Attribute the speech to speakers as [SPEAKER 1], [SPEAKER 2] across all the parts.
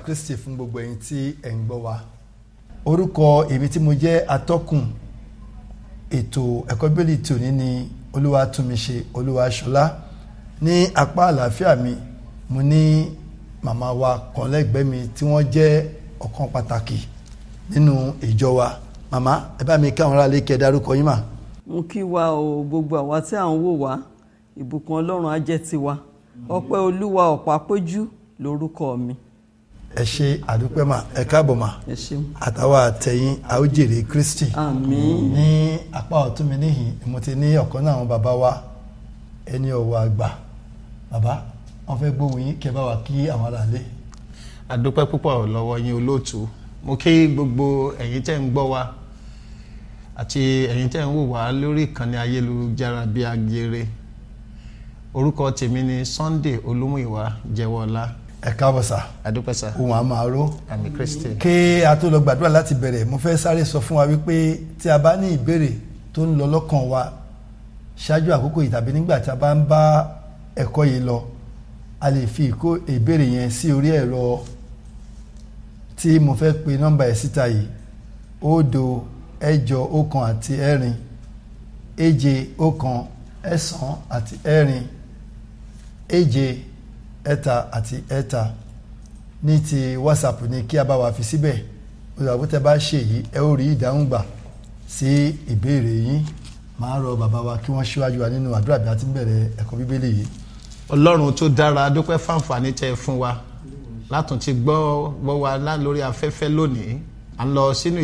[SPEAKER 1] Kristi fún gbogbo ẹ̀yin tí ẹ̀ ń gbọ́ wa. Orúkọ èmi tí mo jẹ́ atọ́kùn ètò ẹ̀kọ́ Bíbélì tòní ni Olúwatúnmiṣe Olúwaṣọlá. Ní apá àlàáfíà mi, mo ní màmá wa kan lẹ́gbẹ̀ẹ́ mi tí wọ́n jẹ́ ọ̀kan pàtàkì nínú ìjọ wa. Màmá, ẹ bá mi káwọn ará lé kí ẹ dárúkọ yín mà.
[SPEAKER 2] Mo kí wa o, gbogbo àwa tí à ń wò wá, ìbùkún Ọlọ́run á jẹ́ tiwa. Ọpẹ́ Olúwa Ọ̀pápéjú lórúkọ mi.
[SPEAKER 1] Ẹ ṣé àdúpẹ́ mà, ẹ káàbọ̀ mà.
[SPEAKER 2] Ẹ ṣeun.
[SPEAKER 1] Àtàwọn àtẹ̀yìn a ó jèrè Kristi.
[SPEAKER 2] Àmín.
[SPEAKER 1] Ní apá ọ̀tún mi níhìn mo ti ní ọ̀kan náà àwọn bàbá wa ẹni ọ̀wọ̀ àgbà. Bàbá, wọ́n fẹ́ gbóhùn yín kẹ́ bá wa kí àwọn ará lé.
[SPEAKER 3] Àdúpẹ́ púpọ̀ lọ́wọ́ yín olóòtú. Mo kí gbogbo ẹ̀yin tẹ́ ń gbọ́ wa àti ẹ̀yin tẹ́ ń wò wá lórí ìkànnì ayélujára bí Agere. Orúkọ tèmi ni Sunday Olúmúyìwá Jẹ́wọ́lá.
[SPEAKER 1] Ẹ káàbọ̀ sà.
[SPEAKER 3] Àdúpẹ́ sà.
[SPEAKER 1] Ohun àmàró.
[SPEAKER 3] Àmì Kristi.
[SPEAKER 1] Kí a tó lọ gbàdúrà láti bẹ̀rẹ̀, mo fẹ́ sáré sọ fún wa wípé tí a bá ní ìbéèrè tó ń lọ lọ́kàn wa ṣáájú àkókò yìí tàbí nígbà tí a bá ń bá ẹ̀kọ́ yìí lọ, a lè fi ìbéèrè yẹn sí orí ẹ̀rọ tí mo fẹ́ pe nọ́mbà ẹ̀ síta yìí: 0 8 1 àti 4 7 1 9 àti 4 7 3 àti 3. Ní ti WhatsApp ni kí a bá wa fi síbẹ̀. Òyìnbó tẹ́ bá ṣe yìí ẹ ó rí ìdáhùn gbà sí ìbéèrè yín. Màá rọ bàbá wa kí wọ́n ṣíwájú wa nínú àdúrà bí a ti ń bẹ̀rẹ̀ ẹ̀kọ́ Bíbélì yìí.
[SPEAKER 3] Ọlọ́run tó dára, dúpẹ́ fáǹfààní tẹ́ fún wa látún ti gbọ́ wa lórí afẹ́fẹ́ lónìí. À ń lọ sínú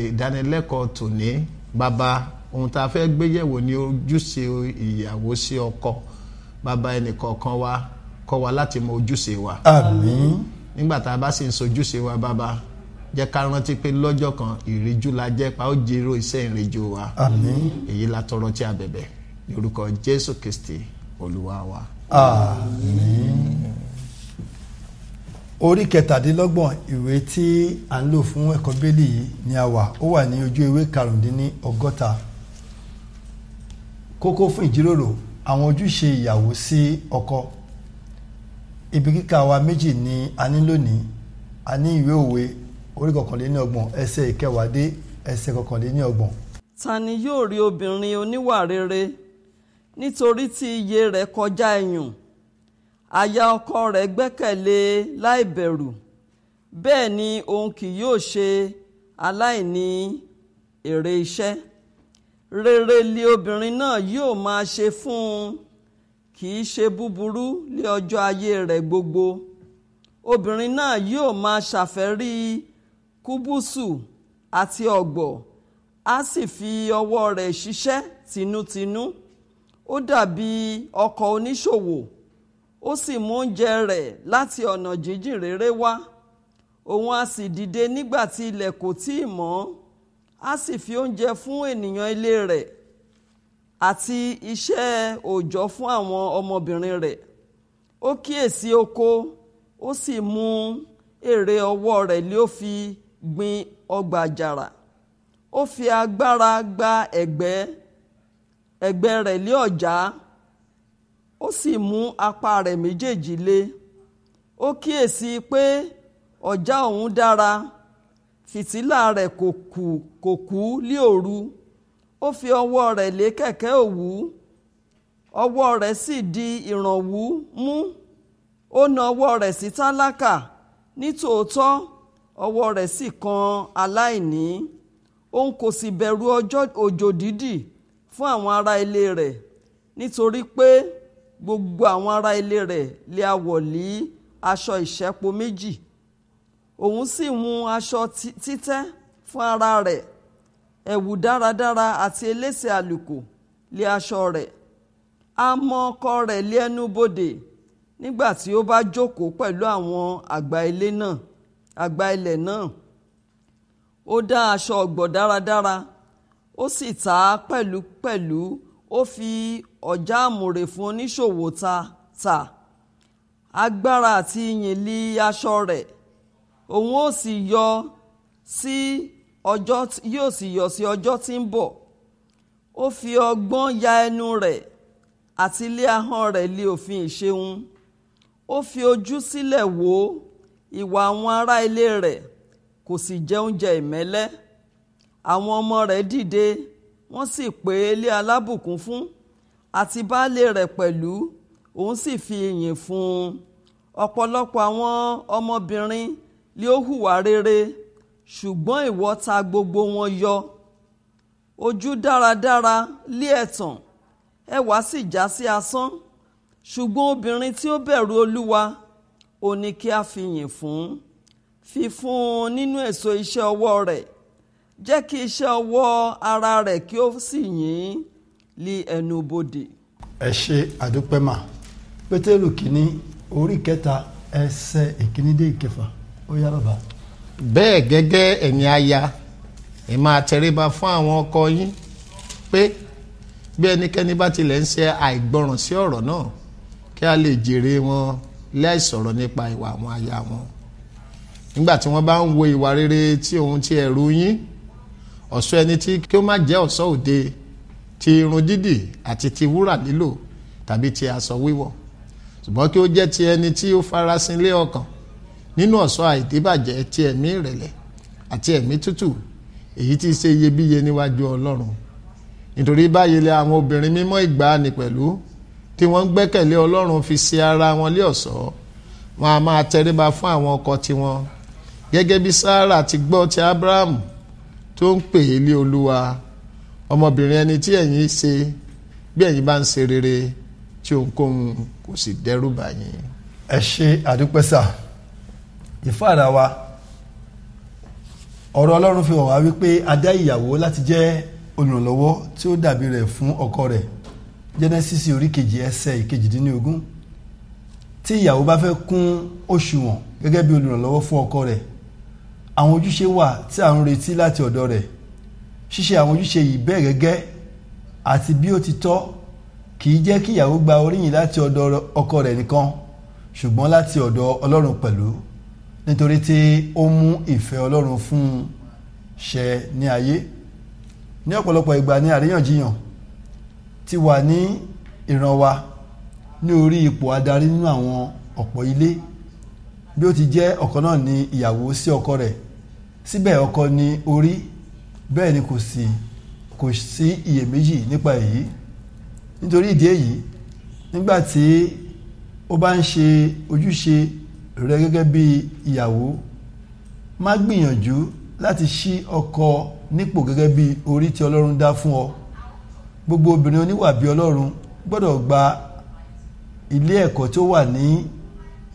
[SPEAKER 3] ìdánilẹ́kọ̀ọ́ tòní. Bàbá, ohun tá a fẹ́ gbé yẹ̀wò ní ojúṣe ìyàwó sí ọkọ. Bàbá, ẹnìkọ̀ọ̀kan wa kọ́ wa láti mọ ojúṣe wa.
[SPEAKER 1] Àmín.
[SPEAKER 3] Nígbà tá a bá sì ń sojúṣe wa, bàbá, jẹ́ ká rántí pé lọ́jọ́ kan ìríjú la jẹ́ pa ó jèrò iṣẹ́ ìrìnjò wa.
[SPEAKER 1] Àmín.
[SPEAKER 3] Èyí la tọrọ tí a bẹ̀bẹ̀ ní orúkọ Jésù Kristi Olúwa wa.
[SPEAKER 1] Àmín. Orí 27 ìwé tí a ń lò fún ẹ̀kọ́ Bíbélì yìí ni a wà. Ó wà ní ojú ewé 65. Kókó fún ìjíròrò: àwọn ojúṣe ìyàwó sí ọkọ. Ibi kíkà wa méjì ni a ní lónìí. A ní ìwé Òwe orí 21 ẹsẹ̀ 9 dé ẹsẹ̀ 21.
[SPEAKER 2] Ta ni yóò rí obìnrin oníwà rere nítorí tí iye rẹ̀ kọjá ẹ̀yùn? Aya ọkọ rẹ̀ gbẹ́kẹ̀lé láìbẹ̀rù, bẹ́ẹ̀ ni òun kì yóò ṣe aláìní èrè iṣẹ́. Rere li obìnrin náà yóò máa ṣe fún un, kì í ṣe búburú lé ọjọ́ ayé rẹ̀ gbogbo. Obìnrin náà yóò máa ṣàfẹ́rí kúbúsù àti ọ̀gbọ̀, á sì fi ọwọ́ rẹ̀ ṣiṣẹ́ tinútinú. Ó dàbí ọkọ̀ oníṣòwò, ó sì mú oúnjẹ rẹ̀ láti ọ̀nà jíjìn réré wá. Òun á sì dìde nígbà tí ilẹ̀ kò tíì mọ́, á sì fi oúnjẹ fún ènìyàn ilé rẹ̀ àti iṣẹ́ òòjọ́ fún àwọn ọmọbìnrin rẹ̀. Ó kíyèsí oko, ó sì mú èrè ọwọ́ rẹ̀ lé ó fi gbin ọgbà àjàrà. Ó fi agbára gba ẹ̀gbẹ́ rẹ̀ lé ọ̀já, ó sì mú apá rẹ̀ méjèèjì lé. Ó kíyèsí pé ọ̀já òun dára, fìtílà rẹ̀ kò kú lí òru. Ó fi ọwọ́ rẹ̀ lé kẹ̀kẹ́ òwú, ọwọ́ rẹ̀ sì di ìrànwú mú. Ó na ọwọ́ rẹ̀ sí tálákà, nítòótọ́ ọwọ́ rẹ̀ sì kan aláìní. Òun kò sì bẹ̀rù òjò dídì fún àwọn ará ilé rẹ̀, nítorí pé gbogbo àwọn ará ilé rẹ̀ lé a wọ̀ lí aṣọ ìṣẹ́po méjì. Òun sì mú aṣọ títẹ́ fún ara rẹ̀, ẹ̀wù dáradára àti elése àlùkò lé aṣọ rẹ̀. A mọ ọkọ rẹ̀ lé ẹnu bodè nígbà tí ó bá jókòó pẹ̀lú àwọn àgbà ilẹ̀ náà. Ó dá aṣọ ọ̀gbọ̀ dáradára, ó sì tà á pẹ̀lú. Ó fi ọ̀já àmùrè fún oníṣòwò tà. Agbára àti ìyìn lí aṣọ rẹ̀. Òun yóò sì yọ sí ọjọ́ tí ń bọ̀. Ó fi ọgbọ́n ya ẹnu rẹ̀, àti lé ahọ́n rẹ̀ lé òfin ìṣeun. Ó fi ojú sílẹ̀ wò ìwà àwọn ará ilé rẹ̀ kò sì jẹ oúnjẹ ìmẹ́lẹ́. Àwọn ọmọ rẹ̀ dìde wọ́n sì pè é lé alábùkún fún, àti baálé rẹ̀ pẹ̀lú, òun sì fi ìyìn fún un. Ọ̀pọ̀lọpọ̀ àwọn ọmọbìnrin lé ó hùwà rere, ṣùgbọ́n ìwọ ta gbogbo wọn yọ. Ojú dáradára lé ẹ̀tàn, ẹwà sì já sí asán. Ṣùgbọ́n obìnrin tí ó bẹ̀rù Olúwa, ó ní kí a fi yìn fún. Fi fún un nínú èso iṣẹ́ ọwọ́ rẹ̀. Jẹ́ kí iṣẹ́ ọwọ́ ara rẹ̀ kí ó sì yìn lí ẹnu bodè.
[SPEAKER 1] ẹ ṣe àdúpẹ́ mà. Pétérù kínní orí 3 ẹsẹ̀ 1 dé 6. Ó yá bàbá.
[SPEAKER 3] bẹ́ẹ̀ gẹ́gẹ́ ẹ̀yin aya ẹ máa tẹríba fún àwọn ọkọ yín, pé bí ẹnikẹ́ni bá tilẹ̀ ń ṣe àìgbọràn sí ọ̀rọ̀ náà, kí a lè jèrè wọn láìsọ̀rọ̀ nípa ìwà àwọn aya wọn. Nígbà tí wọ́n bá ń wo ìwà rere tí ohun ti ẹ̀rù yín, ọ̀ṣọ́ ẹni tí kí ó má jẹ́ ọ̀ṣọ́ òde, ti irun dídì àti ti wúrà lílò tàbí ti aṣọ wíwọ̀, ṣùgbọ́n kí ó jẹ́ ti ẹni tí ó farasin lé ọkàn nínú ọ̀ṣọ́ àìdíbàjẹ́ ti ẹ̀mí ìrẹ̀lẹ̀ àti ẹ̀mí tútù, èyí tí í ṣe iyebíye níwájú Ọlọ́run. Nítorí báyìí lé àwọn obìnrin mímọ́ ìgbàanì pẹ̀lú, tí wọ́n ń gbẹ́kẹ̀lé Ọlọ́run, fi ṣe ara wọn lé ọ̀ṣọ́. Wọn a máa tẹríba fún àwọn ọkọ tiwọn, gẹ́gẹ́ bí Sáárà ti gbọ́ ti Ábúráhámù tó ń pè é lé Olúwa. Ọmọbìnrin ẹni tí ẹ̀yin ṣe, bí ẹ̀yin bá ń ṣe rere, tí ohunkóhun kò sì dẹ́rù bà yín.
[SPEAKER 1] ẹ ṣe àdúpẹ́ sà. ìfáàrà wa, ọ̀rọ̀ Ọlọ́run fi hàn wá wípé a dá ìyàwó láti jẹ́ olùrànlọ́wọ́ tí ó dàbí rẹ̀ fún ọkọ rẹ̀. Jẹ́nẹ́sísì orí 2 ẹsẹ̀ 18. Tí ìyàwó bá fẹ́ kún òṣùwọ̀n gẹ́gẹ́ bí olùrànlọ́wọ́ fún ọkọ rẹ̀, àwọn ojúṣe wà tí a ń retí láti ọ̀dọ̀ rẹ̀. Ṣíṣe àwọn ojúṣe yìí bẹ́ẹ̀ gẹ́gẹ́ àti bí ó ti tọ́ kì í jẹ́ kí ìyàwó gba oríyìn láti ọ̀dọ̀ ọkọ rẹ̀ nìkan, ṣùgbọ́n láti ọ̀dọ̀ Ọlọ́run pẹ̀lú, nítorí tí ó mú ìfẹ́ Ọlọ́run fún un ṣẹ ní ayé. Ní ọ̀pọ̀lọpọ̀ ìgbà ni àríyànjiyàn ti wà ní ìran wa ní orí ipò adarí nínú àwọn ọ̀pọ̀ ilé. Bí ó ti jẹ́ ọkọ náà ni ìyàwó sí ọkọ rẹ̀, síbẹ̀ ọkọ ni orí, bẹ́ẹ̀ ni kò sí iyèméjì nípa èyí. Nítorí ìdí èyí, nígbà tí ó bá ń ṣe ojúṣe rẹ̀ gẹ́gẹ́ bí ìyàwó, má gbìyànjú láti ṣí ọkọ nípò gẹ́gẹ́ bí orí tí Ọlọ́run dá fún ọ. Gbogbo obìnrin oníwà bí Ọlọ́run gbọ́dọ̀ gba ilé ẹ̀kọ́ tó wà ní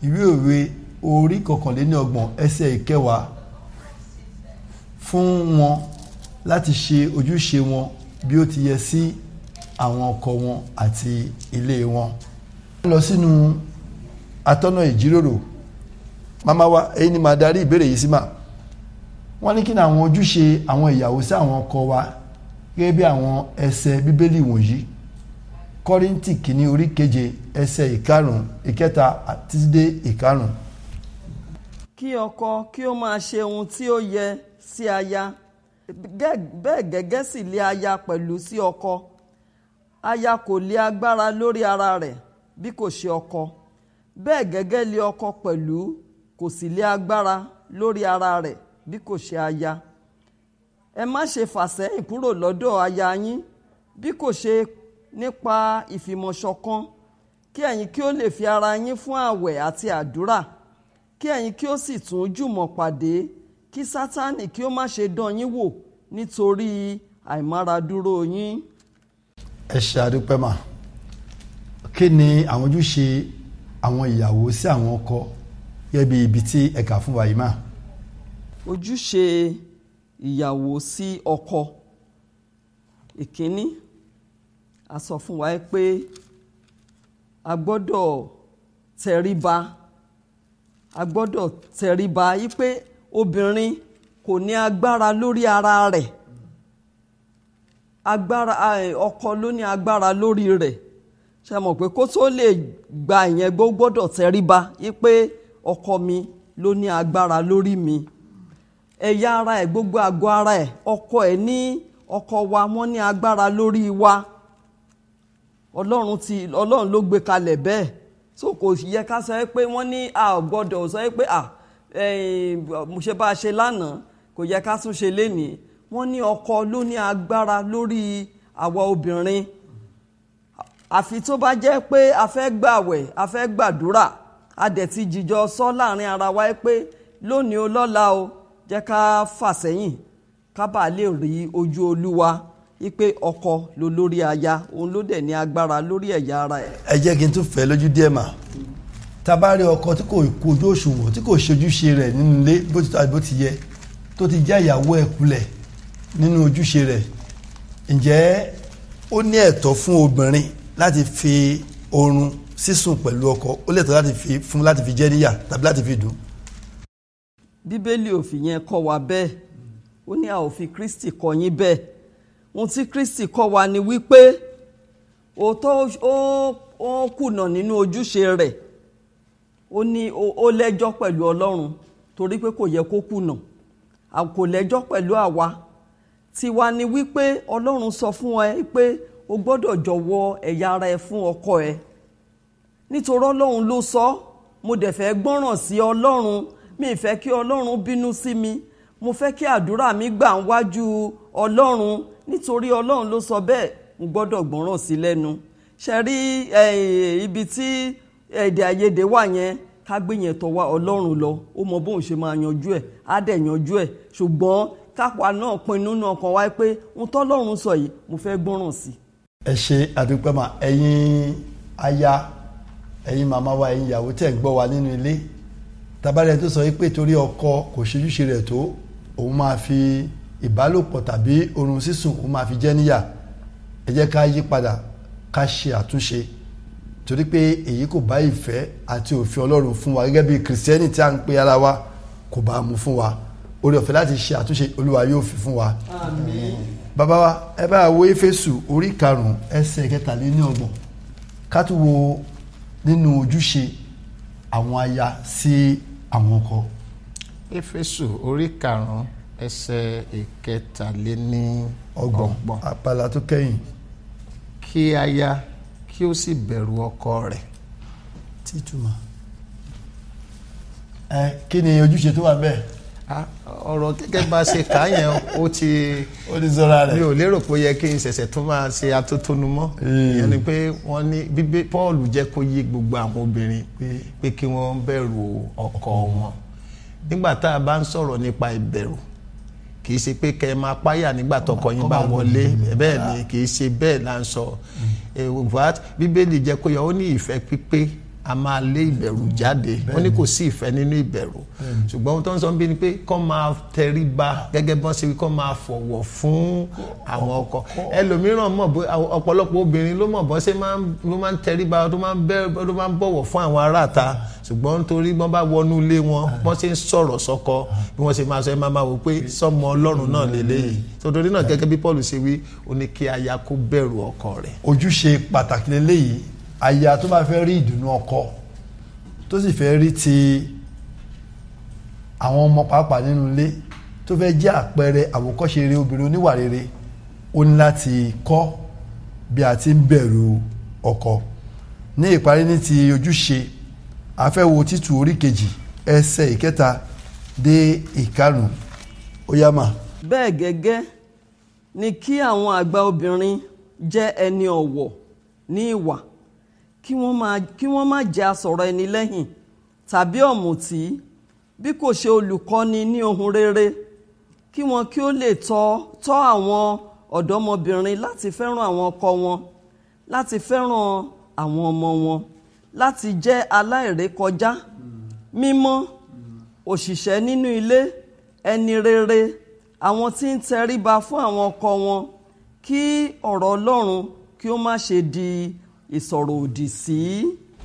[SPEAKER 1] ìwé òwe orí 29 ẹsẹ̀ 9 fún wọn láti ṣe ojúṣe wọn bí ó ti yẹ sí àwọn ọkọ wọn àti ilé wọn. Lọ sínú atọ́nà ìjíròrò. Màmá wa, èyí ni màá darí ìbéèrè yìí sí mà. Wọ́n ní kí ni àwọn ojúṣe àwọn ìyàwó sí àwọn ọkọ wa gẹ́gẹ́ bí àwọn ẹsẹ̀ Bíbélì wọ̀nyí. Kọ́ríńtì kìíní orí 7 ẹsẹ̀ 5, 6 títí dé 5.
[SPEAKER 2] Kí ọkọ kí ó máa ṣe ohun tí ó yẹ sí aya, bẹ́ẹ̀ gẹ́gẹ́ sì lé aya pẹ̀lú sí ọkọ. Aya kò lé agbára lórí ara rẹ̀ bí kò ṣe ọkọ, bẹ́ẹ̀ gẹ́gẹ́ lé ọkọ pẹ̀lú kò sì lé agbára lórí ara rẹ̀ bí kò ṣe aya. Ẹ má ṣe fàsẹ́yìn kúrò lọ́dọ̀ aya yín, bí kò ṣe nípa ìfìmọ̀ṣọ̀kan, kí ẹ̀yin kí ó lè fi ara yín fún ààwẹ̀ àti àdúrà, kí ẹ̀yin kí ó sì tún jùmọ̀ pàdé, kí Sátánì kí ó má ṣe dán yín wò nítorí àìmáradúró yín.
[SPEAKER 1] ẹ ṣe àdúpẹ́ mà. Kí ni àwọn ojúṣe àwọn ìyàwó sí àwọn ọkọ gẹ́gẹ́ bí ibi tí ẹ̀ka fún wa yìí mà?
[SPEAKER 2] Ojúṣe ìyàwó sí ọkọ. Ìkíní, a sọ fún wa pé a gbọ́dọ̀ tẹríba yí pé obìnrin kò ní agbára lórí ara rẹ̀, ọkọ ló ní agbára lórí rẹ̀. Ṣé mọ̀ pé kó tó lè gba ìyẹn gbọ́dọ̀ tẹríba yí pé ọkọ mi ló ní agbára lórí mi. Ẹ̀yà ara ẹ̀, gbogbo àgọ́ ara ẹ̀, ọkọ wa wọ́n ní agbára lórí wa. Ọlọ́run ló gbé kalẹ̀ bẹ́ẹ̀. So kò yẹ ká sọ pé wọ́n ní a ò gbọ́dọ̀ sọ pé mo ṣe bá a ṣe lánàá kò yẹ ká tún ṣe lénìí. Wọ́n ní ọkọ ló ní agbára lórí àwa obìnrin. Àfi tó bá jẹ́ pé a fẹ́ gbàwẹ̀ a fẹ́ gbàdúrà a dẹ̀ ti jìjọ sọ láàrin ara wa pé lónìí o lọ́la o jẹ́ ká fà sẹ́yìn ká bàa lè rí ojú Olúwa wípé ọkọ ló lórí aya òun ló dẹ̀ ní agbára lórí ẹ̀yà ara ẹ̀.
[SPEAKER 1] ẹ jẹ́ kí n tún fẹ́ lójú díẹ̀ mà tá a bá rí ọkọ tí kò kojú òṣùwọ̀n tí kò ṣojúṣe rẹ̀ nínú ilé bó ti tó àti bó ti yẹ tó ti já ìyàwó ẹ̀ kulẹ̀ nínú ojúṣe rẹ̀, ǹjẹ́ ó ní ẹ̀tọ́ fún obìnrin láti fi oorun sísùn pẹ̀lú ọkọ, ó lẹ́tọ̀ọ́ láti fi jẹ níyà tàbí láti fi dùn?
[SPEAKER 2] Bíbélì ò fi yẹn kọ́ wa bẹ́ẹ̀, ó ní a ò fi Kristi kọ́ yín bẹ́ẹ̀. Ohun tí Kristi kọ́ wa ni wípé òótọ́ ó kùnà nínú ojúṣe rẹ̀, ó ní ó lẹ́jọ́ pẹ̀lú Ọlọ́run torí pé kò yẹ kó kùnà, kò lẹ́jọ́ pẹ̀lú àwa. Tiwa ni wípé Ọlọ́run sọ fún ẹ pé o gbọ́dọ̀ jọ̀wọ́ ẹ̀yà ara ẹ fún ọkọ ẹ nítorí Ọlọ́run ló sọ. Mo dẹ̀ fẹ́ gbọ́ràn sí Ọlọ́run, mi ì fẹ́ kí Ọlọ́run bínú sí mi, mo fẹ́ kí àdúrà mi gbà ń wájú Ọlọ́run nítorí Ọlọ́run ló sọ bẹ́ẹ̀, mo gbọ́dọ̀ gbọ́ràn sí lẹ́nu. Ṣe rí ibi tí èdè àìyedè wà yẹn ká gbé yẹn tọ̀ wá Ọlọ́run lọ, ó mọ bóun ṣe máa yanjú ẹ̀ á dẹ̀ yanjú ẹ̀, ṣùgbọ́n káwa náà pinnu náà kan wáyé pé ohun tọ́lọ́run sọ yìí mo fẹ́ gbọ́ràn sí.
[SPEAKER 1] ẹ ṣe àdúpẹ́ mà, ẹ̀yin aya ẹ̀yin màmá wa ẹ̀yin ìyàwó tẹ̀ ń gbọ́ wa nínú ilé, tabarẹ̀ tó sọ pé torí ọkọ kò ṣojúṣe rẹ̀ tó òun máa fi ìbálòpọ̀ tàbí oorun sísùn òun máa fi jẹ níyà, ẹ jẹ́ ká yí padà ká ṣe àtúnṣe torí pé èyí kò bá ìfẹ́ àti òfin Ọlọ́run fún wa gẹ́gẹ́ bí kìrìsìtẹ́nì tí a ń pe ara wa kò bá mu fún wa. Oore ọ̀fẹ́ láti ṣe àtúnṣe Olúwa yóò fi fún wa.
[SPEAKER 2] Àmín.
[SPEAKER 1] Bàbá wa ẹ bá wo Éfésù orí 5 ẹsẹ̀ 23 ká tún wo nínú ojúṣe àwọn aya sí àwọn ọkọ.
[SPEAKER 3] Éfésù orí 5 ẹsẹ̀ 23
[SPEAKER 1] àpàlà tó kẹ́yìn.
[SPEAKER 3] kí aya kí ó sì bẹ̀rù ọkọ rẹ̀.
[SPEAKER 1] títúmọ̀ kí ni ojúṣe tó wà bẹ́ẹ̀?
[SPEAKER 3] ọ̀rọ̀ gẹ́gẹ́ bá ṣe kà yẹn ó ti
[SPEAKER 1] sọ́ra rẹ̀.
[SPEAKER 3] mi ò lérò pé ó yẹ kí n ṣẹ̀ṣẹ̀ tún máa ṣe atótónu mọ́. ìyẹn ni pé wọ́n ní Paul jẹ́ kó yé gbogbo àwọn obìnrin pé kí wọ́n bẹ̀rù ọkọ wọn. Nígbà tá a bá ń sọ̀rọ̀ nípa ìbẹ̀rù kì í ṣe pé kẹ́ ẹ máa páyà nígbà tọkọ yín bá wọlé, bẹ́ẹ̀ ni kì í ṣe bẹ́ẹ̀ là ń sọ. Bíbélì jẹ́ kó yẹ ó ní ìfẹ́ pípé a máa lé ìbẹ̀rù jáde, ó ní kò sí ìfẹ́ nínú ìbẹ̀rù, ṣùgbọ́n ohun tó ń sọ bí ni pé kọ́ máa tẹríba gẹ́gẹ́ bọ́n ṣe wí kọ́ máa fọ̀wọ̀ fún àwọn ọkọ. Ẹlòmíràn mọ̀ bó ọ̀pọ̀lọpọ̀ obìnrin ló mọ̀ bọ́n ṣe ló máa ń tẹríba tó máa ń bọ̀wọ̀ fún àwọn aráàta, ṣùgbọ́n nítorí wọ́n bá wọnú ilé wọn bọ́n ṣe ń sọ̀rọ̀ sọ́kọ bí wọ́n ṣe máa sọ ẹ máa wò pé sọ́mọ Ọlọ́run náà lélẹ́yìí. Torí náà gẹ́gẹ́ bí Paul ṣe wí ó ní kí aya kó bẹ̀rù ọkọ rẹ̀.
[SPEAKER 1] Ojúṣe pàtàkì lélẹ́yìí, aya tó bá fẹ́ rí ìdùnnú ọkọ tó sì fẹ́ rí ti àwọn ọmọ pàápàá nínú ilé tó fẹ́ jẹ́ àpẹẹrẹ àwòkọ́ṣe rere obìnrin oníwà rere, ó ní láti kọ́ bí a ti ń bẹ̀rù ọkọ. Ní ìparí ní ti ojúṣe, a fẹ́ wo Títù orí 2 ẹsẹ̀ 3 dé 5 ó yá mà.
[SPEAKER 2] Bẹ́ẹ̀ gẹ́gẹ́ ni kí àwọn àgbà obìnrin jẹ́ ẹni ọ̀wọ̀ ní ìwà, kí wọ́n má jẹ́ asọ̀rọ̀ ẹni lẹ́yìn tàbí ọ̀mùtí, bí kò ṣe olùkọ́ni ní ohun rere, kí wọn kí ó lè tọ́ àwọn ọ̀dọ́mọbìnrin láti fẹ́ràn àwọn ọkọ wọn, láti fẹ́ràn àwọn ọmọ wọn, láti jẹ́ aláìrékọjá, mímọ́, òṣìṣẹ́ nínú ilé, ẹni rere, àwọn tí ń tẹríba fún àwọn ọkọ wọn, kí ọ̀rọ̀ Ọlọ́run kí ó má ṣe di ìsọ̀rọ̀ òdì sí.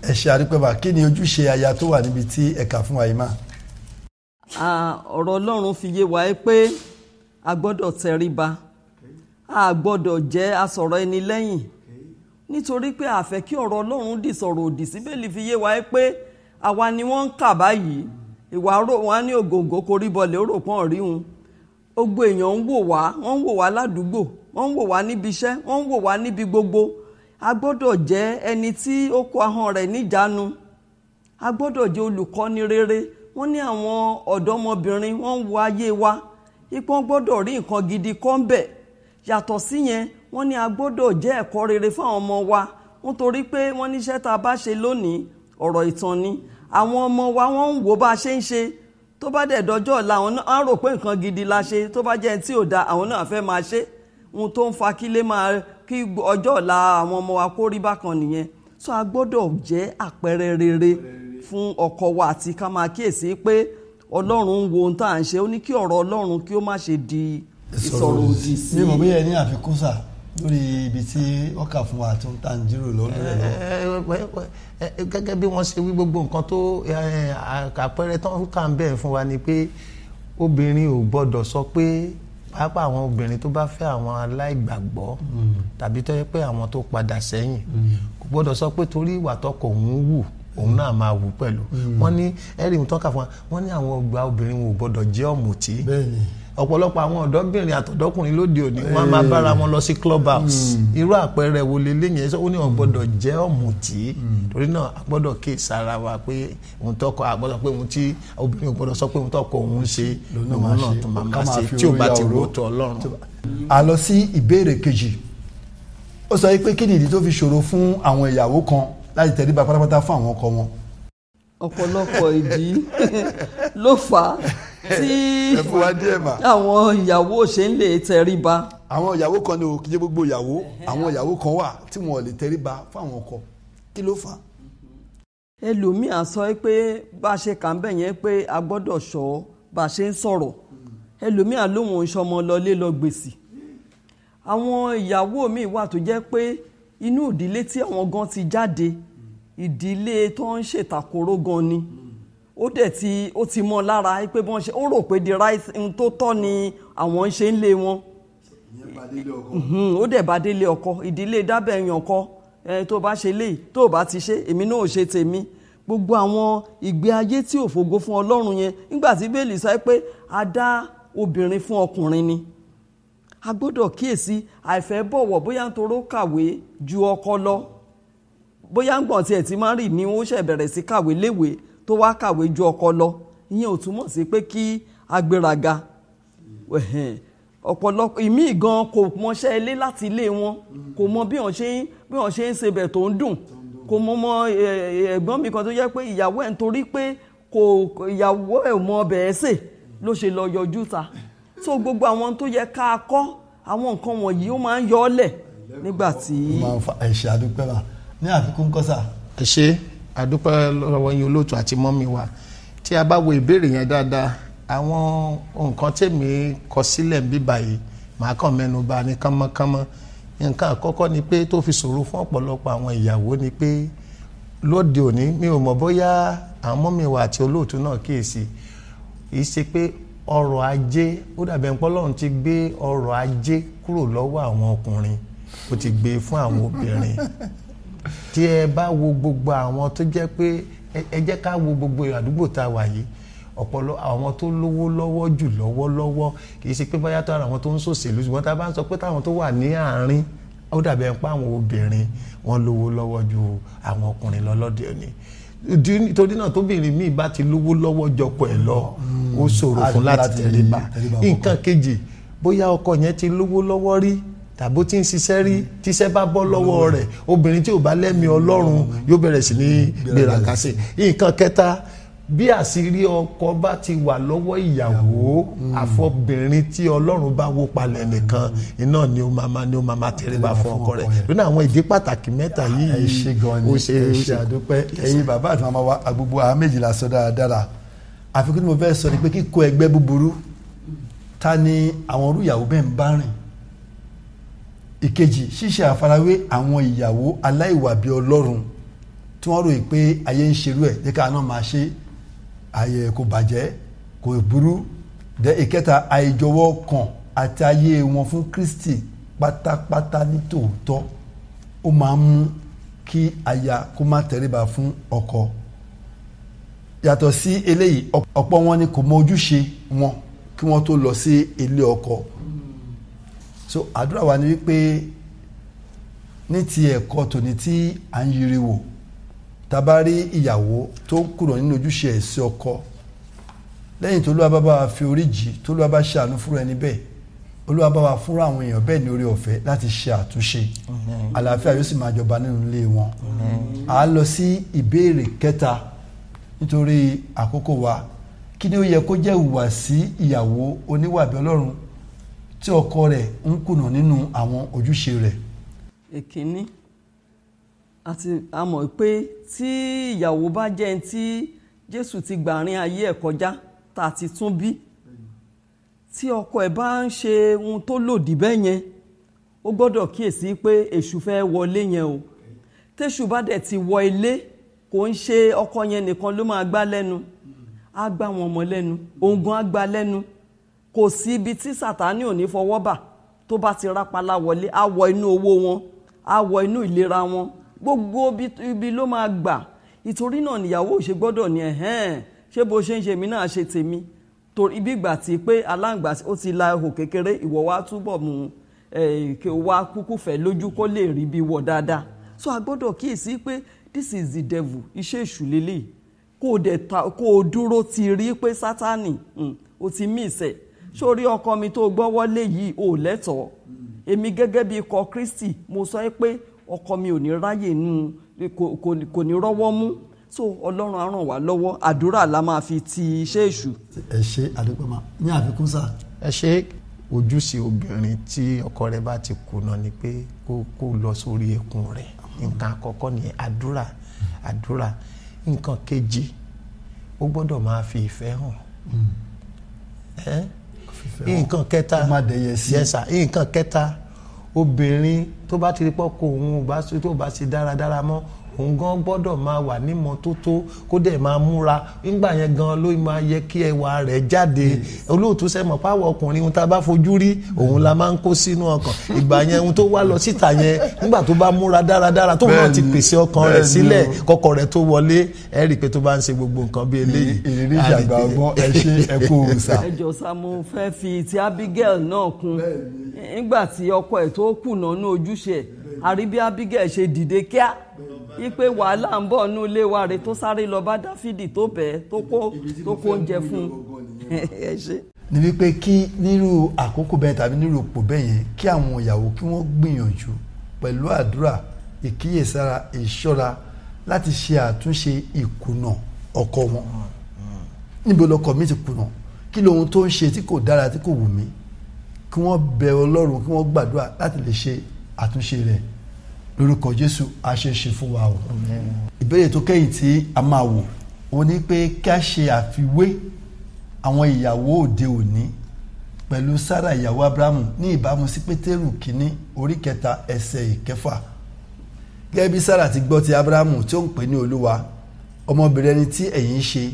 [SPEAKER 1] Ẹ ṣe àdúpẹ́bà, kí ni ojúṣe aya tó wà níbi tí ẹ̀ka fún wa yìí mà?
[SPEAKER 2] Ọ̀rọ̀ Ọlọ́run fi yé wa pé a gbọ́dọ̀ tẹríba, a gbọ́dọ̀ jẹ́ asọ̀rọ̀ ẹni lẹ́yìn, nítorí pé a fẹ́ kí ọ̀rọ̀ Ọlọ́run di sọ̀rọ̀ òdì sí. Bíbélì fi yé wa pé àwa ni wọ́n ń kà báyìí, ìwà wọn á ní ògòǹgò korí bọlẹ̀ ó rò pọ́n rí wọn. Gbogbo èèyàn ń wò wá, wọ́n ń wò wá ládùúgbò, wọ́n ń wò wá níbi iṣẹ́, wọ́n ń wò wá níbi gbogbo. A gbọ́dọ̀ jẹ́ ẹni tí ó kó ahọ́n rẹ̀ níjánu, a gbọ́dọ̀ jẹ́ olùkọ́ni rere wọ́n ní àwọn ọ̀dọ́mọbìnrin wọ́n ń wo ayé wa ipò gbọ́dọ̀ rí nǹkan gidi kọ́ ń bẹ̀. Yàtọ̀ sí yẹn wọ́n ní a gbọ́dọ̀ jẹ́ ẹ̀kọ́ rere fún àwọn ọmọ wa nítorí pé wọ́n níṣẹ́ tá a bá ṣe lónìí ọ̀rọ̀ ìtàn ni. Àwọn ọmọ wa wọ́n ń wo bá a ṣe ń ṣe tó bá dẹ̀ dọjọ́ ọ̀la àwọn náà á rò pé nǹkan gidi la ṣe tó bá jẹ́ tí ò da àwọn náà fẹ́ máa ṣe ohun tó ń fa kí ọjọ́ ọ̀la àwọn ọmọ wa kó rí bákan nìyẹn. So a gbọ́dọ̀ jẹ́ àpẹẹrẹ rere fún ọkọ wa àti ká máa kíyèsí pé Ọlọ́run ń wo ohun tá à ń ṣe ó ní kí ọ̀rọ̀ Ọlọ́run kí ó má ṣe di ìsọ̀rọ̀ òdì sí.
[SPEAKER 1] mi mọ̀ bóyá ẹ ní àfikún sà lórí ibi tí wọ́n kà fún wa tó ń tà ń jíròrò lọ́dún rẹ̀ lọ.
[SPEAKER 3] Gẹ́gẹ́ bí wọ́n ṣe wí gbogbo nǹkan tó àpẹẹrẹ tó ń kà ń bẹ̀rẹ̀ fún wa ni pé obìnrin ò gbọ́dọ̀ sọ pé pàápàá àwọn obìnrin tó bá fẹ́ àwọn aláìgbàgbọ́ tàbí tó yẹ pé àwọn tó padà sẹ́yìn kò gbọ́dọ̀ sọ pé torí ìwà tọkọ òun wù òun náà máa wù pẹ̀lú. Wọ́n ní ẹ̀rí ìtàn kà fún wa wọ́n ní àwọn ọgbà obìnrin wọn ò gbọ́dọ̀ jẹ́ ọ̀mùtí. Ọ̀pọ̀lọpọ̀ àwọn ọ̀dọ́bìnrin àtọ̀dọ́kùnrin lóde òní wọ́n máa bára wọn lọ sí club house. Irú àpẹẹrẹ wo leléyìn ẹ sọ ó ní wọn gbọ́dọ̀ jẹ́ ọ̀mùtí torí náà a gbọ́dọ̀ kí sára wa pé òun tọkọ àgbọ́dọ̀ pé òun tí obìnrin ò gbọ́dọ̀ sọ pé òun tọkọ òun ṣe òun náà tó máa ṣe tí ò bá ti wò tó Ọlọ́run.
[SPEAKER 1] A lọ sí ìbéèrè kejì ó sọ pé kí ni ìdí tó fi ṣòro fún àwọn ìyàwó kan láti tẹríba pátápátá fún àwọn ọkọ wọn.
[SPEAKER 2] Ọ̀pọ̀lọpọ̀ ìdí ló fà á tí àwọn ìyàwó ṣe ń lè tẹríba.
[SPEAKER 1] Àwọn ìyàwó kan ní òkìjẹ́ gbogbo ìyàwó àwọn ìyàwó kan wà tí wọn ò lè tẹríba fún àwọn ọkọ kí ló fà á.
[SPEAKER 2] Ẹlòmíà sọ pé bá a ṣe kà ń bẹ̀ yẹn pé a gbọ́dọ̀ ṣọ́ bá a ṣe ń sọ̀rọ̀. Ẹlòmíà lóhùn ìṣọmọ lọlé lọ gbèsè. Àwọn ìyàwó míì wà tó jẹ́ pé inú ìdílé tí àwọn gan ti jáde ìdílé tó ń ṣètàkóró gan ni ó ti mọ́ lára pé bọ́n ṣe ó rò pé the right thing tó tọ́ ni àwọn ń ṣe ń lé wọn ó dẹ̀ bá délé ọkọ ìdílé dábẹ̀ yan ọkọ tó bá ṣe léyìí tó bá ti ṣe èmi náà ò ṣe tèmi gbogbo àwọn ìgbé ayé tí ò fògo fún Ọlọ́run yẹn nígbà tí bẹ́ẹ̀lì sọ pé a dá obìnrin fún ọkùnrin ni a gbọ́dọ̀ kíyèsí àìfẹ́ bọ̀wọ̀ bóyá nítorí ó kàwé ju ọkọ lọ bóyá ń gbọ̀n tí ẹ̀ ti máa ń rì ní ó ṣẹ̀ bẹ̀rẹ̀ sí kàwé léwé tó wá kàwé ju ọkọ lọ ìyẹn ò túmọ̀ sí pé kí agbéraga ọ̀pọ̀lọpọ̀ ìmí gan kò mọṣẹ́ ilé láti ilé wọn kò mọ bí wọ́n ṣe ń sebẹ̀ tó ń dùn kò mọ ẹ̀gbọ́n mi kan tó jẹ́ pé ìyàwó ẹ̀ nítorí pé ìyàwó ẹ̀ mọ ọbẹ̀ ẹ̀ sè ló ṣe lọ yọjú ta so gbogbo àwọn tó yẹ ká kọ́ àwọn nǹkan wọ̀nyí ó máa ń yọ ọ́ lẹ̀ nígbà tí.
[SPEAKER 1] ó máa ń fa ẹ̀ṣẹ̀ àdúpẹ́ wa ní àfikún kọ́sà.
[SPEAKER 3] ẹ ṣe àdúpẹ́ lọ́wọ́ yín olóòtú àti mọ́mí wa tí a bá wo ìbéèrè yẹn dáadáa àwọn nǹkan tèmi kọ sílẹ̀ ń bí báyìí màá kàn mẹ́nu bà ní kánmọ́kánmọ́ nǹkan àkọ́kọ́ ni pé tó fi ṣòro fún ọ̀pọ̀lọpọ̀ àwọn ìyàwó ni pé lóde òní mi ò mọ̀ bóyá àwọn mọ́mí wa àti olóòtú náà kíyèsí kìí ṣe pé ọrọ̀ ajé ó dàbẹ̀ ń pọ́lọ́run ti gbé ọrọ̀ ajé kúrò lọ́wọ́ àwọn ọkùnrin ó ti gbé fún àwọn obìnrin tí ẹ bá wo gbogbo àwọn tó jẹ́ pé ẹ jẹ́ ká wo gbogbo àdúgbò tá a wà yìí ọ̀pọ̀lọpọ̀ àwọn tó lówó lọ́wọ́ jù lọ́wọ́lọ́wọ́ kì í ṣe pé báyà tó ara àwọn tó ń ṣòṣèlú ṣùgbọ́n tá a bá ń sọ pé táwọn tó wà ní àárín ó dàbí ẹni pé àwọn obìnrin wọn lówó lọ́wọ́ ju àwọn ọkùnrin lọ lọ́dẹ òní torí náà tóbìnrin míì bá ti lówó lọ́wọ́ jọpọ̀ ẹ̀ lọ ó ṣòro fún láti tẹríba nǹkan kejì bóyá ọkọ yẹn ti lówó lọ́wọ́ rí tàbó tí ń ṣiṣẹ́ rí tíṣẹ́ bá bọ́ lọ́wọ́ rẹ̀ obìnrin tí ò bá lẹ́mìí Ọlọ́run yóò bẹ̀rẹ̀ sí ní gbéraga sí nǹkan kẹta bí àṣírí ọkọ bá ti wà lọ́wọ́ ìyàwó àfọbìnrin tí Ọlọ́run bá wó palẹ̀ nìkan iná ni ó máa tẹríba fún ọkọ rẹ̀ lónà àwọn ìdí pàtàkì mẹ́ta yìí
[SPEAKER 1] ó ṣe àdúpẹ́ ẹ̀yin bàbá àti màmá wa gbogbo àwọn méjìlá sọ dáradára àfikún tí mo fẹ́ sọ ni pé kíkó ẹgbẹ́ búburú ta ni àwọn orú ìyàwó bẹ́ẹ̀ ń bá rìn ìkejì ṣíṣe àfarawé àwọn ìyàwó aláìwà bí Ọlọ́run tí wọ́n ròyìn pé ayé ń ṣerú ẹ̀ jẹ́ ká náà máa ṣe ayé kò bàjẹ́ kò burú dẹ́ ìkẹta àìjọwọ́ kan àti ayé wọn fún Kristi pátápátá ní tòótọ́ ó máa ń mú kí aya kó má tẹríba fún ọkọ yàtọ̀ sí eléyìí ọ̀pọ̀ wọn ni kò mọ ojúṣe wọn kí wọ́n tó lọ sí ilé ọkọ so àdúrà wa ni wípé ní ti ẹ̀kọ́ tòní tí à ń yiri wò tá bá rí ìyàwó tó kúrò nínú ojúṣe ẹ̀ sí ọkọ lẹ́yìn tó Olúwa bá wa fi orí jì tó Olúwa bá ṣàánú fúnra ẹni bẹ́ẹ̀ Olúwa bá wa fúnra àwọn èèyàn bẹ́ẹ̀ ní orí ọ̀fẹ́ láti ṣe àtúnṣe àlàáfíà yóò sì máa jọba nínú ilé wọn. À lọ sí ìbéèrè kẹta nítorí àkókò wa. Kí ni ó yẹ kó jẹ́ ìhùwàsí ìyàwó oníwàbí Ọlọ́run tí ọkọ rẹ̀ ń kùnà nínú àwọn ojúṣe rẹ̀?
[SPEAKER 2] Èkíní, àti a mọ̀ pé tí ìyàwó bá jẹ́ ẹni tí Jésù ti gbàrin ayé ẹ̀ kọjá tá a ti tún bí, tí ọkọ ẹ̀ bá ń ṣe ohun tó lòdì bẹ́ẹ̀ yẹn, ó gbọ́dọ̀ kíyèsí pé èṣù fẹ́ wọlé yẹn o. Téṣù bá dẹ̀ ti wọ ilé, kò ń ṣe ọkọ yẹn nìkan ló máa gbá lẹ́nu, á gbá wọn ọmọ lẹ́nu, òun gan á gbá lẹ́nu. Kò sí ibi tí Sàtánì ò ní fọwọ́ bà tó bá ti rápálá wọlé, á wọ inú owó wọn, á wọ inú ìlera wọn, gbogbo ibi ló máa gbà. Ìtorí náà nìyàwó ṣe gbọ́dọ̀ ní ṣé bó ṣe ń ṣe mí náà ṣe tèmi. Torí bí ìgbà tí pé aláǹgbá ó ti la ihò kékeré, ìwọ wá túbọ̀ mú kí o wá kúkú fẹ́ lójú kó lè rí bí wọ dáadáa. So a gbọ́dọ̀ kíyèsí pé this is the devil, iṣẹ́ èṣù lélẹ̀. Kó o dúró ti rí pé Sátánì o ti mí ìsẹ̀. Sórí ọkọ mi tó gbọ́wọ́lé yìí ò lẹ́tọ̀ọ́. Èmi gẹ́gẹ́ bí ikọ̀ Kristi mo sọ pé ọkọ mi ò ní ráyè nù, kò ní rọ́wọ́ mú. So Ọlọ́run á ràn wá lọ́wọ́, àdúrà la máa fi ti iṣẹ́ èṣù.
[SPEAKER 1] Ẹ ṣe àdúgbò ní àfikún sáà.
[SPEAKER 3] Ẹ ṣe ojúṣe obìnrin tí ọkọ rẹ̀ bá ti kùnà ni pé kó lọ sórí ẹkùn rẹ̀. Nǹkan àkọ́kọ́ ni àdúrà. Nǹkan kejì, ó gbọ́dọ̀ máa fi ìfẹ́ hàn. Nǹkan kẹta, nǹkan kẹta, obìnrin tó bá ti rí pọ́kọ òun tó bá ti dáradára mọ́, òun gan gbọ́dọ̀ máa wà nímọ́tótó, kó dẹ̀ máa múra. Nígbà yẹn gan ló máa yẹ kí ẹwà rẹ̀ jáde. Olóòtú sẹ́mọ̀ páwọ̀ ọkùnrin ohun tá a bá fojú rí òun la máa ń kó sínú ọkàn. Ìgbà yẹn ohun tó wá lọ síta yẹn, nígbà tó bá múra dáradára tó náà ti pèsè ọkàn rẹ̀ sílẹ̀ kọ́kọ́ rẹ̀ tó wọlé, ẹ rí i pé tó bá ń ṣe gbogbo nǹkan bí eléyìí.
[SPEAKER 1] Ìrírí ìṣàgbà ọgbọ́n ẹ ṣe ẹ kú òòsà.
[SPEAKER 2] Ẹ jọ sá, mo fẹ́ fi ti Abigail náà kún. Nígbà tí ọkọ ẹ̀ tó kùnà ní ojúṣe ẹ̀, àrí bí Abigail ṣe dìde kíá ipe wàhálà ń bọ̀ nú ilé wa rẹ̀, tó sáré lọ bá Dáfídì tó bẹ̀ẹ́ tó kó oúnjẹ fún un.
[SPEAKER 1] Ní wípé kí nírú àkókò bẹ́ẹ̀ tàbí nírú òpó bẹ́ẹ̀ yẹn, kí àwọn ìyàwó kí wọ́n gbìyànjú pẹ̀lú àdúrà, ìkíyèsára, ìṣọ́ra láti ṣe àtúnṣe ìkùnà ọkọ wọn. Níbo lọkọ mi ti kùnà? Kí lohun tó ń ṣe tí kò dára, tí kò wù mí? Kí wọ́n bẹ Ọlọ́run, kí wọ́n gbàdúrà láti lè ṣe àtúnṣe rẹ̀. Lórúkọ Jésù a ṣe ṣe fún wa o. Ìbéèrè tó kẹ́yìn tí a máa wò ó ní pé kí a ṣe àfiwé àwọn ìyàwó òde òní pẹ̀lú Sárà ìyàwó Ábúráhámù ní ìbámu sí Pétérù kínní orí 3 ẹsẹ̀ 9. Gẹ́gẹ́ bí Sárà ti gbọ́ ti Ábúráhámù tí ó ń pè ní Olúwa, ọmọbìnrin ẹni tí ẹ̀yin ṣe,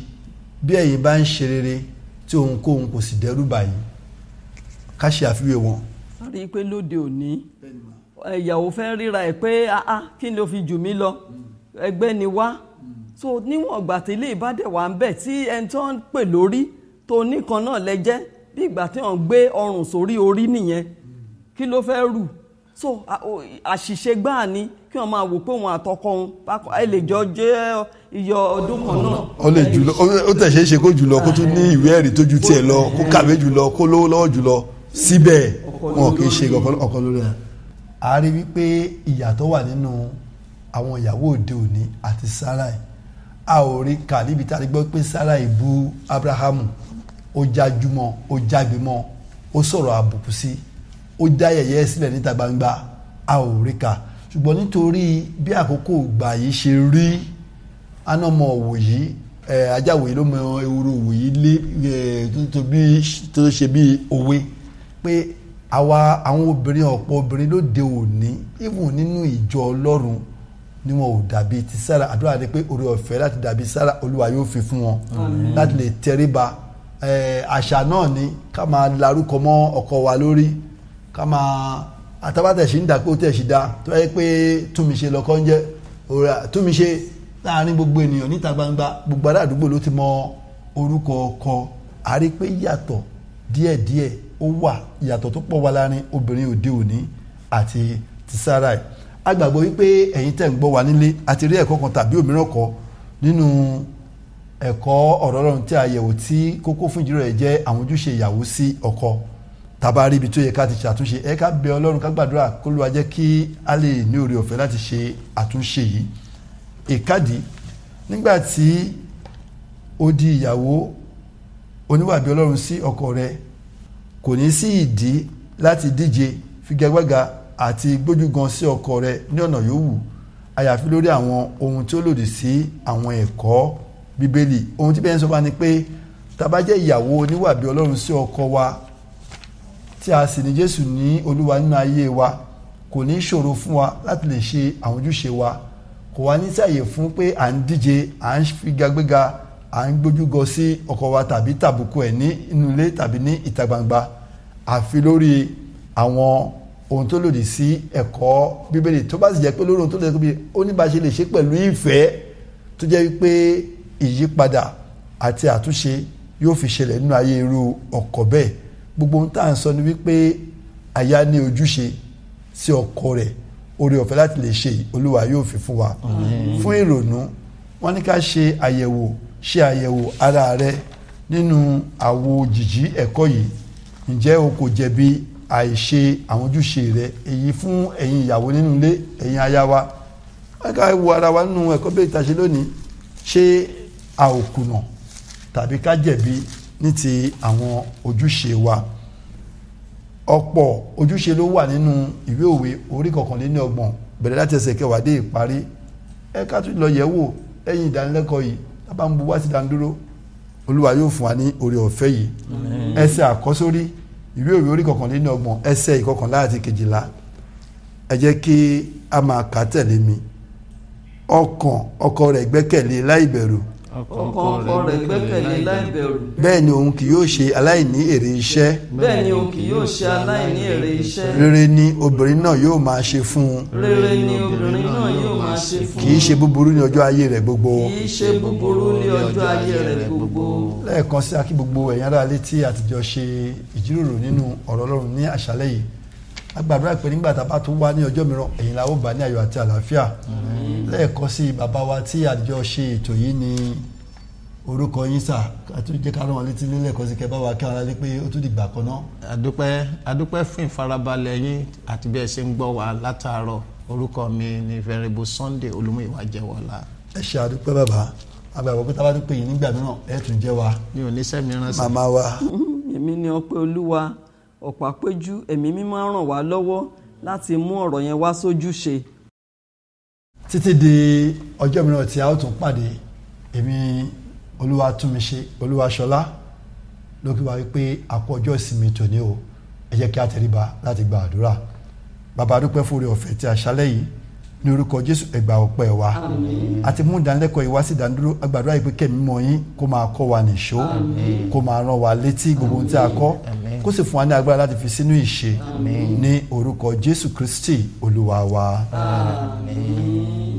[SPEAKER 1] bí ẹ̀yin bá ń ṣe rere tí ohunkóhun kò sì dẹ́rù bà yín. Ká ṣe àfiwé wọn.
[SPEAKER 2] A rí i pé lóde òní ìyàwó fẹ́ ríra ẹ̀ pé kí ni ó fi jù mí lọ, ẹgbẹ́ ni wá. So níwọ̀n ìgbà tí ilé ìbádẹ́ wà ń bẹ̀ tí ẹni tó ń pè lórí tó nìkan náà lẹ́jẹ́, bí ìgbà tí wọ́n gbé ọrùn sórí orí nìyẹn, kí ló fẹ́ rù? So àṣìṣe gbáà ni kí wọ́n máa wò pé òun àtọkọ òun ẹ lè jọ jẹ́ iye ọdún kan náà.
[SPEAKER 1] Ó lè jùlọ, ó tẹ̀sẹ̀ ṣe kó jùlọ, kó tún ní ìwé ẹ̀rí tó ju tiẹ̀ lọ, kó kàwé jùlọ, kó lówó lọ́wọ́ jùlọ, síbẹ̀ wọn kì í ṣe ọkọ lórí ẹ̀. A rí wípé ìyàtọ̀ wà nínú àwọn ìyàwó òde òní àti Sáráì. A ò rí kà níbi tí a ti gbọ́ pé Sáráì bú Ábúráhámù, ó jájúmọ́, ó jágbémọ́, ó sọ̀rọ̀ àbùkù sí, ó dá yẹ̀yẹ́ sílẹ̀ níta gbangba. A ò rí kà, ṣùgbọ́n nítorí bí àkókò ìgbà yìí ṣe rí, anamọ òwò yìí, ajáwò yìí ló mọ ewúro òwò yìí lé tó ṣe bí òwe pé àwọn obìnrin, ọ̀pọ̀ obìnrin lóde òní, even nínú ìjọ Ọlọ́run, ni wọn ò dàbí ti Sárà. Àdúrà ni pé oore ọ̀fẹ́ láti dàbí Sárà Olúwa yóò fi fún wọn láti lè tẹríba. Àṣà náà ni ká máa larúkọ mọ́ ọkọ wa lórí, ká máa àtàbàtẹ̀sí ń dà pé ó tẹ̀sí dá, tó yẹ pé túnmíṣe lọ́kọ́ ń jẹ́ túnmíṣe láàrin gbogbo ènìyàn níta gbangba, gbogbo ará àdúgbò ló ti mọ orúkọ ọkọ. A rí pé yàtọ̀ díẹ̀díẹ̀ ó wà, ìyàtọ̀ tó pọ̀ wá láàrin obìnrin òde òní àti ti Sáráì. A gbàgbọ́ wípé ẹ̀yin tẹ́ ń gbọ́ wa nílé àti rí ẹ̀kọ́ kan tàbí òmíràn kọ́ nínú ẹ̀kọ́ ọ̀rọ̀ Ọlọ́run tí a yẹ̀wò tí kókó fún ìjíròrò rẹ̀ jẹ́ àwọn ojúṣe ìyàwó sí ọkọ. Tàbá rí ibi tó yẹ ká ti ṣàtúnṣe ẹ ká bẹ Ọlọ́run ká gbàdúrà kó Olúwa jẹ́ kí a lè ní oore ọ̀fẹ́ láti ṣe àtúnṣe yìí. Ìkádìí nígbà tí ó di ìyàwó oníwà bí Ọlọ́run sí ọkọ rẹ̀ kò ní sí ìdí láti díje figagbága àti gbójúgan sí ọkọ rẹ̀ ní ọ̀nà yòówù àyàfi lórí àwọn ohun tí ó lòdì sí àwọn ẹ̀kọ́ Bíbélì. Ohun tí bẹ́ẹ̀ ń sọ bá ní pé tá bá jẹ́ ìyàwó oníwà bí Ọlọ́run sí ọkọ wa tí a sì ní Jésù ní Olúwa nínú ayé wa kò ní ṣòro fún wa láti lè ṣe àwọn ojúṣe wa. Kò wá ní sáàyè fún pé à ń díje à ń figagbága à ń gbójúgọ sí ọkọ wa tàbí tàbùkù ẹ̀ ní inú ilé tàbí ní ìta gbangba àfi lórí àwọn ohun tó lòdì sí ẹ̀kọ́ Bíbélì. Tó bá sì jẹ́ pé lórí ohun tó lòdì sí Bíbélì ó ní bá ṣe lè ṣe pẹ̀lú ìfẹ́ tó jẹ́ wípé ìyípadà àti àtúnṣe yóò fi ṣẹlẹ̀ nínú ayé irú ọkọ bẹ́ẹ̀. Gbogbo ohun tá à ń sọ ni wípé aya ní ojúṣe sí ọkọ rẹ̀ oore ọ̀fẹ́ láti lè ṣe Olúwa yóò fi fún wa. Fún ìrònú wọ́n ní ká ṣe àyẹ̀wò ara rẹ nínú àwo jìjì ẹ̀kọ́ yìí. Ǹjẹ́ o kò jẹ̀bi àìṣe àwọn ojúṣe rẹ? Èyí fún ẹ̀yin ìyàwó nínú ilé ẹ̀yin aya wa. Wọ́n ká wo ara wa nínú ẹ̀kọ́ bẹ́ẹ̀ tá a ṣe lónìí. Ṣé a ò kùnà tàbí ká jẹ̀bi ní ti àwọn ojúṣe wa? Ọ̀pọ̀ ojúṣe ló wà nínú ìwé òwe orí 21 bẹ̀rẹ̀ láti ẹsẹ̀ 10 dé ìparí. Ẹ ká tún lọ yẹ̀ wò ẹ̀yìn ìdánilẹ́kọ̀ọ́ yìí tá bá ń bu wá sí ìdánidúró Olúwa yóò fún wa ní oore ọ̀fẹ́ yìí. Ẹsẹ̀ àkọ́sórí ìwé òwe orí 21 ẹsẹ̀ 11 àti 12. Ẹ jẹ́ kí a máa kà tẹ̀lé mi. Ọkọ rẹ̀ gbẹ́kẹ̀lé láìbẹ̀rù.
[SPEAKER 2] Ọkọ rẹ̀ gbẹ́kẹ̀lé láìbẹ̀rù.
[SPEAKER 1] Bẹ́ẹ̀ ni òun kì yóò ṣe aláìní èrè iṣẹ́.
[SPEAKER 2] Bẹ́ẹ̀ ni òun kì yóò ṣe aláìní èrè iṣẹ́.
[SPEAKER 1] Rere ni obìnrin náà yóò máa ṣe fún un.
[SPEAKER 2] Rere ni obìnrin náà yóò máa ṣe fún un.
[SPEAKER 1] Kì í ṣe búburú ní ọjọ́ ayé rẹ̀ gbogbo.
[SPEAKER 2] Kì í ṣe búburú ní ọjọ́ ayé rẹ̀ gbogbo.
[SPEAKER 1] Lẹ́ẹ̀kan sí akí gbogbo ẹ̀yin ará ilé tí àtijọ́ ṣe ìjíròrò nínú ọ̀rọ̀ Ọlọ́run ní àṣálẹ́ yìí. A gbàdúrà pé nígbà tá a bá tún wá ní ọjọ́ mìíràn ẹ̀yin la ó bá ní ayọ̀ àti àlàáfíà. Lẹ́ẹ̀kan sí bàbá wa tí àtijọ́ ṣe ètò yìí ní orúkọ yín sà àti jẹ́ ká rán wọn létí nílẹ̀kọ́ sí kẹbá wa kí ara lé pé ó tún dìgbà kan náà.
[SPEAKER 3] Adúpẹ́ fún ìfarabalẹ̀ yín àti bí ẹ ṣe ń gbọ́ wa látàárọ̀. Orúkọ mi ni Venerable Sunday Olúmúyìwá Jẹ́wọ́lá.
[SPEAKER 1] Ẹ ṣe àdúpẹ́ bàbá àgbàgbọ́ pé tábà tún pè yín nígbà mìíràn ẹ tún jẹ́ wa.
[SPEAKER 3] Mi ò ní sẹ́mi ránṣẹ́.
[SPEAKER 1] Màmá wa.
[SPEAKER 2] Èmi ni Ọpẹ́ Olúwa Ọ̀pápéjú. Ẹ̀mí mímọ́ ràn wá lọ́wọ́ láti mú ọ̀rọ̀ yẹn wá sójúṣe.
[SPEAKER 1] Títí di ọjọ́ mìíràn tí a ó tún pàdé èmi Olúwatúnmiṣe Olúwaṣọlá ló kí wa wípé àpò ọjọ́ ìsinmi tòní o. Ẹ jẹ́ kí a tẹríba láti gba àdúrà. Bàbá dúpẹ́ fún oore ọ̀fẹ́ tí àṣálẹ́ yìí ní orúkọ Jésù ẹ gbà ọpẹ́ wa. Àti mú ìdánilẹ́kọ̀ọ́ yìí wá sí ìdánidúró agbàdúrà yìí pé kẹ́mi mọ́ yín kó máa kọ́ wa nìṣó kó máa rán wa létí gbogbo ohun tí a kọ́ kó sì fún wa ní agbára láti fi sínú ìṣe ní orúkọ Jésù Kristi Olúwa wa. Àmín.